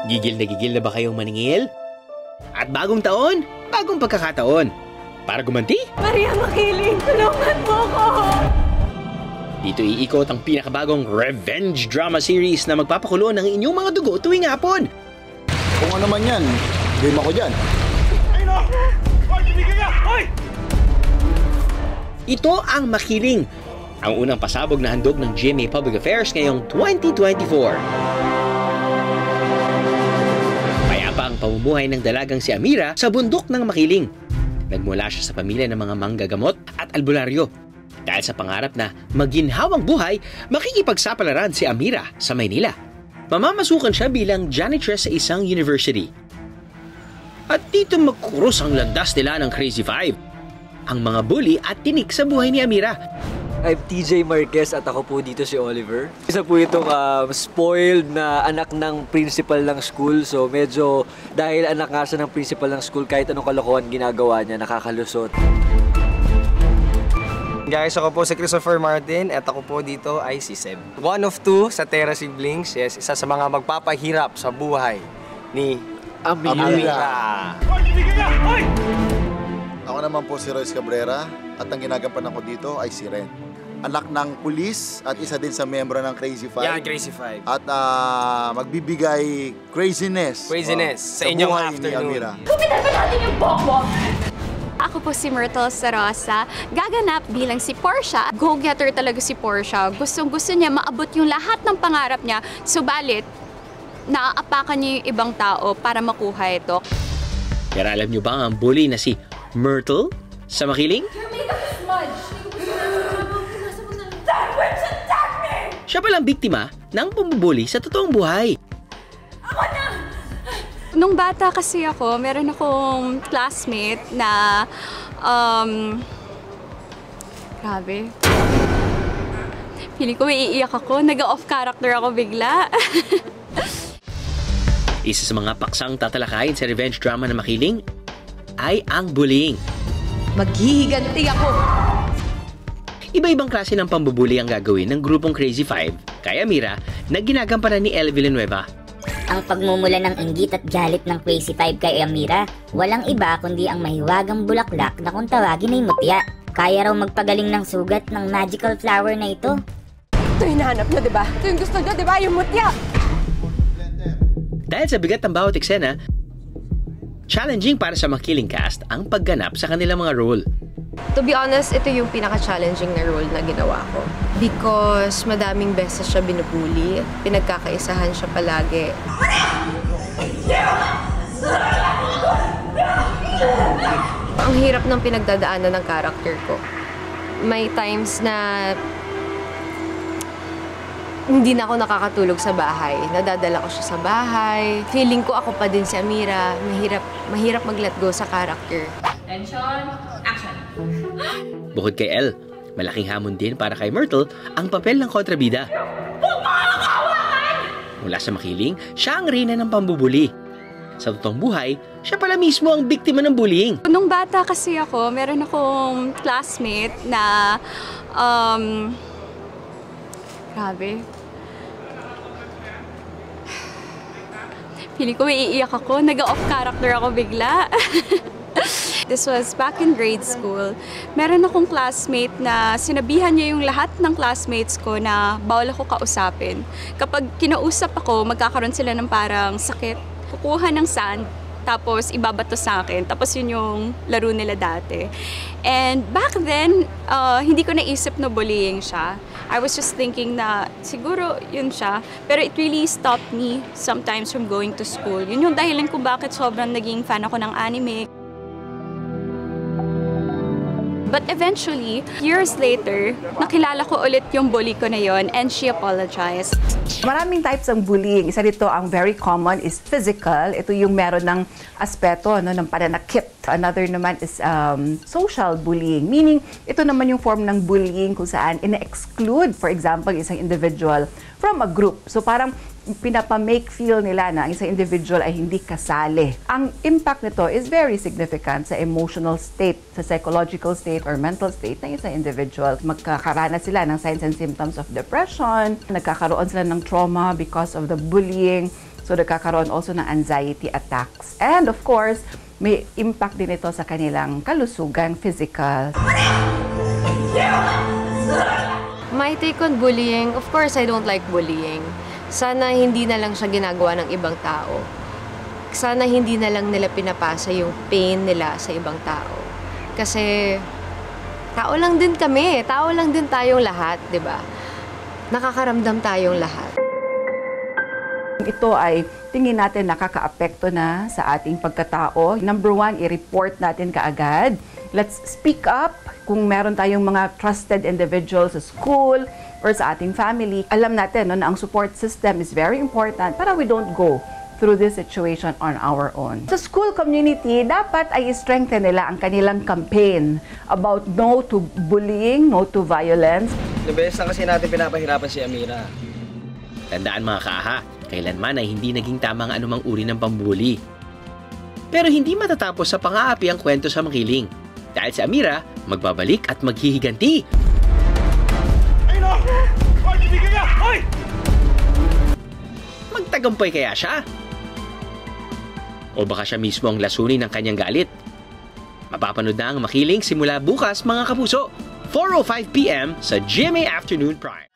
Gigil na ba kayong maningil? At bagong taon, bagong pagkakataon. Para gumanti? Maria Makiling, tulungan mo ko! Dito iikot ang pinakabagong revenge drama series na magpapakulo ng inyong mga dugo tuwing hapon. Kung ano man yan, game ako dyan. Ayun o! Hoy, kibigay ka! Hoy! Ito ang Makiling, ang unang pasabog na handog ng GMA Public Affairs ngayong 2024. Payapa ang pamumuhay ng dalagang si Amira sa bundok ng Makiling. Nagmula siya sa pamilya ng mga manggagamot at albularyo. Dahil sa pangarap na maginhawang buhay, makikipagsapalaran si Amira sa Maynila. Mamamasukan siya bilang janitress sa isang university. At dito magkurus ang landas nila ng Crazy Five, ang mga bully at tinik sa buhay ni Amira. I'm TJ Marquez at ako po dito si Oliver. Isa po itong spoiled na anak ng principal ng school. So medyo dahil anak nga siya ng principal ng school, kahit anong kalokohan ginagawa niya, nakakalusot. Guys, ako po si Christopher Martin at ako po dito ay si Seb. One of two sa Terra Siblings, yes, isa sa mga magpapahirap sa buhay ni Amira. Hoy, kibigay ka! Hoy! Ako naman po si Royce Cabrera at ang ginagampanan ko dito ay si Ren. Anak ng pulis at isa din sa membro ng Crazy Five. Yan, Crazy Five. At magbibigay craziness. Sa inyong buhay ni afternoon. Amira. Kumitan ba natin yung bokbok? Ako po si Myrtle Sarosa, gaganap bilang si Portia. Go-getter talaga si Portia. Gustong-gusto niya maabot yung lahat ng pangarap niya. Subalit, naaapakan niya yung ibang tao para makuha ito. Pero alam niyo ba ang bully na si Myrtle sa Makiling? Siya palang biktima ng pambubuli sa totoong buhay. Nung bata kasi ako, meron akong classmate na, grabe. Feeling ko iiyak ako, nag-off character ako bigla. Isa sa mga paksang tatalakayin sa revenge drama na Makiling ay ang bullying. Maghihiganti ako! Iba-ibang klase ng pambubuli ang gagawin ng grupong Crazy Five kay Amira na ginagampanan ni Elle Villanueva. Ang pagmumula ng inggit at galit ng Crazy Five kay Amira, walang iba kundi ang mahiwagang bulaklak na kung tawagin ay mutya. Kaya raw magpagaling ng sugat ng magical flower na ito. Ito yung hinahanap nyo, diba? Ito yung gusto nyo, diba? Yung mutya! Dahil sa bigat ng bawat eksena, challenging para sa Makiling cast ang pagganap sa kanilang mga role. To be honest, ito yung pinaka-challenging na role na ginawa ko. Because madaming beses siya binubuli, pinagkakaisahan siya palagi. Ang hirap ng pinagdadaanan ng character ko. May times na hindi na ako nakakatulog sa bahay. Nadadala ko siya sa bahay. Feeling ko ako pa din si Amira. Mahirap mag-let go sa character. Tension, action! Bukod kay Elle, malaking hamon din para kay Myrtle ang papel ng kontrabida. Mula sa Makiling, siya ang reyna ng pambubuli. Sa totoong buhay, siya pala mismo ang biktima ng bullying. Nung bata kasi ako, meron akong classmate na, grabe. Feeling ko iiyak ako, nag-off character ako bigla. This was back in grade school. Meron akong classmate na sinabihan niya yung lahat ng classmates ko na bawal ako kausapin. Kapag kinausap ako, magkakaroon sila ng parang sakit. Kukuha ng sand, tapos ibabato sa akin. Tapos yun yung laro nila dati. And back then, hindi ko naisip na bullying siya. I was just thinking na siguro yun siya. Pero it really stopped me sometimes from going to school. Yun yung dahilan kung bakit sobrang naging fan ako ng anime. But eventually, years later, nakilala ko ulit yung bully ko na yon and she apologized. Maraming types ng bullying. Isa dito, ang very common is physical. Ito yung meron ng aspeto ng pananakit. Another naman is social bullying. Meaning, ito naman yung form ng bullying kung saan ina-exclude, for example, isang individual from a group. So parang pinapa-make feel nila na ang isang individual ay hindi kasali. Ang impact nito is very significant sa emotional state, sa psychological state or mental state ng isang individual. Magkakaranas sila ng signs and symptoms of depression, nagkakaroon sila ng trauma because of the bullying, So nagkakaroon also ng anxiety attacks. And of course, may impact din ito sa kanilang kalusugan, physical. My take on bullying, of course, I don't like bullying. Sana hindi na lang siya ginagawa ng ibang tao. Sana hindi na lang nila pinapasa yung pain nila sa ibang tao. Kasi tao lang din kami, tao lang din tayong lahat, di ba? Nakakaramdam tayong lahat. Ito ay tingin natin nakakaapekto na sa ating pagkatao. Number 1, i-report natin kaagad. Let's speak up kung meron tayong mga trusted individuals sa school or sa ating family. Alam natin na ang support system is very important para we don't go through this situation on our own. Sa school community, dapat ay strengthen nila ang kanilang campaign about no to bullying, no to violence. Nabes na kasi natin pinapahirapan si Amira. Tandaan mga kaha, kailanman ay hindi naging tama ang anumang uri ng pambuli. Pero hindi matatapos sa pang-aapi ang kwento sa makiling. Dahil si Amira, magbabalik at maghihiganti. Ayun o! Hoy, tumigil ka! Hoy! Magtagumpay kaya siya? O baka siya mismo ang lasunin ng kanyang galit? Mapapanood na ang makiling simula bukas mga kapuso, 4:05 PM sa GMA Afternoon Prime.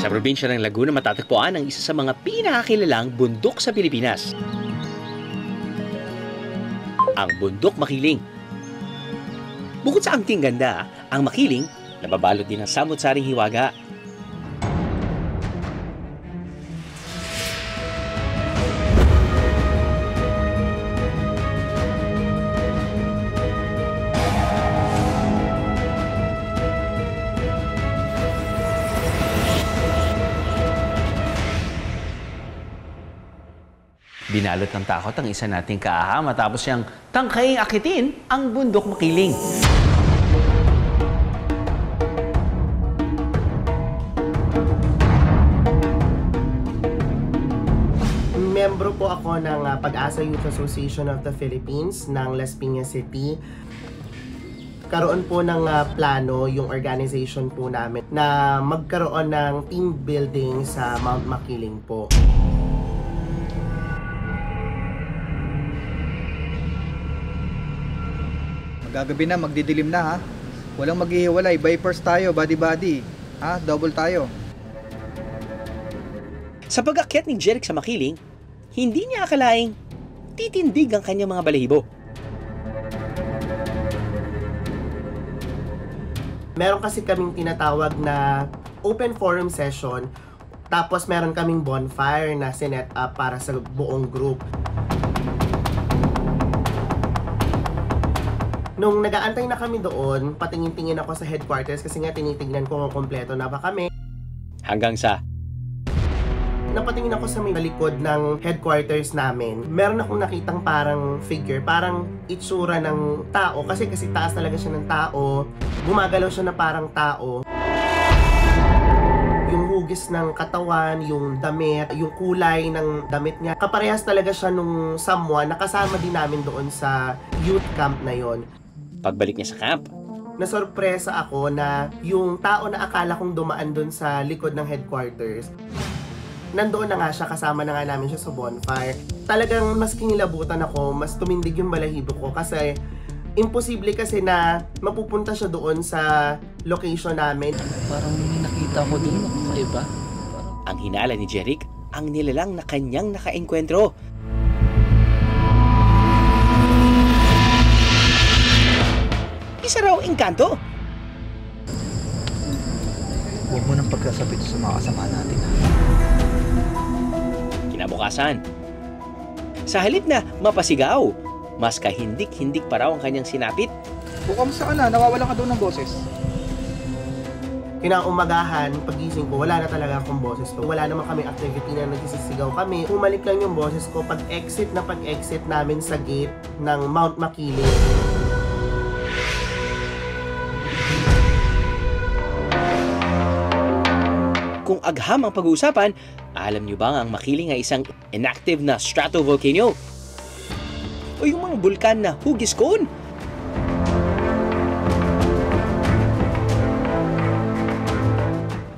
Sa probinsya ng Laguna matatagpuan ang isa sa mga pinakakilalang bundok sa Pilipinas. Ang Bundok Makiling. Bukod sa angking ganda, ang Makiling nababalot din ng samot-saring hiwaga. Binalot ng takot ang isa nating kaaha matapos siyang tangkaing akitin ang Bundok Makiling. Membro po ako ng Pag-asa Youth Association of the Philippines ng Las Piñas City. Karoon po ng plano yung organization po namin na magkaroon ng team building sa Mount Makiling po. Gagabi na, magdidilim na ha. Walang maghihiwalay, vipers tayo, body-body. Ha, double tayo. Sa pag-akyat ni Jeric sa Makiling, hindi niya akalaing titindig ang kanyang mga balahibo. Meron kasi kaming tinatawag na open forum session, tapos meron kaming bonfire na sinet up para sa buong group. Nung nag-aantay na kami doon, patingin-tingin ako sa headquarters kasi nga tinitignan ko kung kompleto na ba kami. Hanggang sa napatingin ako sa may likod ng headquarters namin. Meron akong nakitang parang figure, parang itsura ng tao kasi taas talaga siya ng tao. Gumagalaw siya na parang tao. Yung hugis ng katawan, yung damit, yung kulay ng damit niya. Kaparehas talaga siya nung someone na kasama din namin doon sa youth camp na yon. Pagbalik niya sa camp, nasorpresa ako na yung tao na akala kong dumaan doon sa likod ng headquarters, nandoon na nga siya, kasama na nga namin siya sa bonfire. Talagang mas kinilabutan ako, mas tumindig yung balahibo ko kasi imposible kasi na mapupunta siya doon sa location namin. Parang may nakita ko doon, kakaiba. Ang hinala ni Jeric, ang nilalang na kanyang nakaengkwentro. Isa raw engkanto. Huwag mo nang pagkasabit sa mga kasama natin. Kinabukasan, sa halip na mapasigaw, mas kahindik-hindik pa raw ang kanyang sinapit. O kamusta ka na? Nawawalan ka daw ng boses. Kinaumagahan, pagising ko, wala na talaga akong boses ko. Wala naman kami activity na nagsisisigaw kami. Umalik lang yung boses ko pag-exit namin sa gate ng Mount Makiling. Kung agham ang pag-uusapan, alam niyo ba ang Makiling ay isang inactive na stratovolcano? O yung mga bulkan na hugis cone?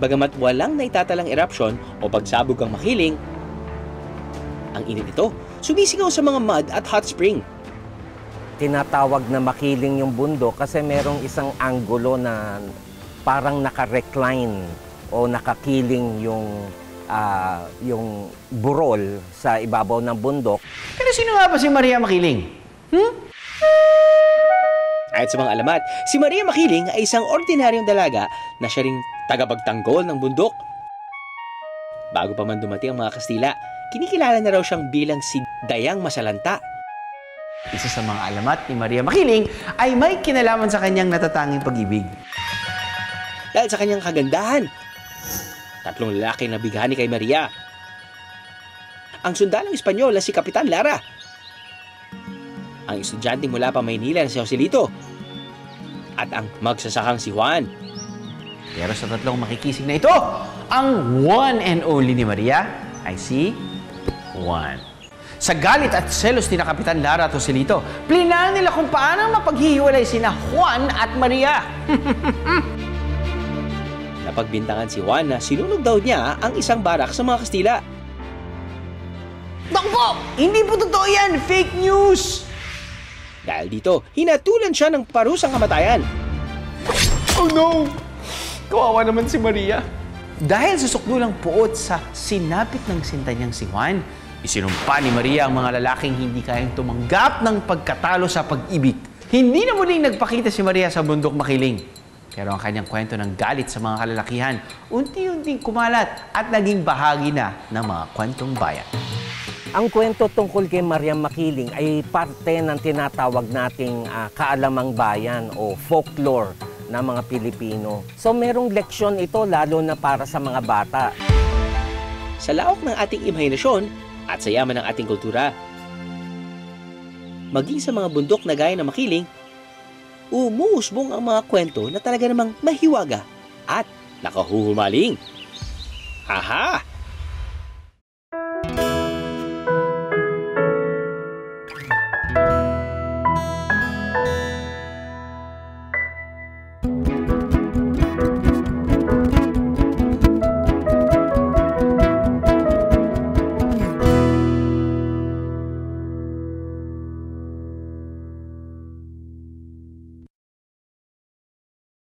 Bagamat walang naitatalang eruption o pagsabog ang Makiling, ang init ito sumisigaw sa mga mud at hot spring. Tinatawag na Makiling yung bundok kasi merong isang anggulo na parang naka-recline o nakakiling yung burol sa ibabaw ng bundok. Pero sino nga ba si Maria Makiling? Ayon sa mga alamat, si Maria Makiling ay isang ordinaryong dalaga na siya ring tagapagtanggol ng bundok. Bago pa man dumating ang mga Kastila, kinikilala na raw siyang bilang si Dayang Masalanta. Isa sa mga alamat ni Maria Makiling ay may kinalaman sa kanyang natatanging pag-ibig. Dahil sa kanyang kagandahan, 3 lalaki na bigani kay Maria. Ang sundalong Espanyol na si Kapitan Lara, ang estudyante mula pa Maynila na si Joselito, at ang magsasakang si Juan. Pero sa 3 makikisig na ito, ang one and only ni Maria ay si Juan. Sa galit at selos ni na Kapitan Lara at Joselito, plinahan nila kung paano mapaghihiwalay sina Juan at Maria. Napagbintangan si Juan na sinunog daw niya ang isang barak sa mga Kastila. Naku po! Hindi po totoo yan! Fake news! Dahil dito, hinatulan siya ng parusang kamatayan. Oh no! Kawawa naman si Maria. Dahil sa sukdulang puot sa sinapit ng sinta niyang si Juan, isinumpa ni Maria ang mga lalaking hindi kayang tumanggap ng pagkatalo sa pag-ibig. Hindi na muling nagpakita si Maria sa bundok Makiling. Pero ang kanyang kwento ng galit sa mga kalalakihan, unti-unting kumalat at naging bahagi na ng mga kwentong bayan. Ang kwento tungkol kay Maria Makiling ay parte ng tinatawag nating kaalamang bayan o folklore ng mga Pilipino. So merong leksyon ito lalo na para sa mga bata. Sa laok ng ating imahinasyon at sa yaman ng ating kultura, maging sa mga bundok na gaya ng Makiling, umuusbong ang mga kwento na talaga namang mahiwaga at nakahuhumaling. Aha!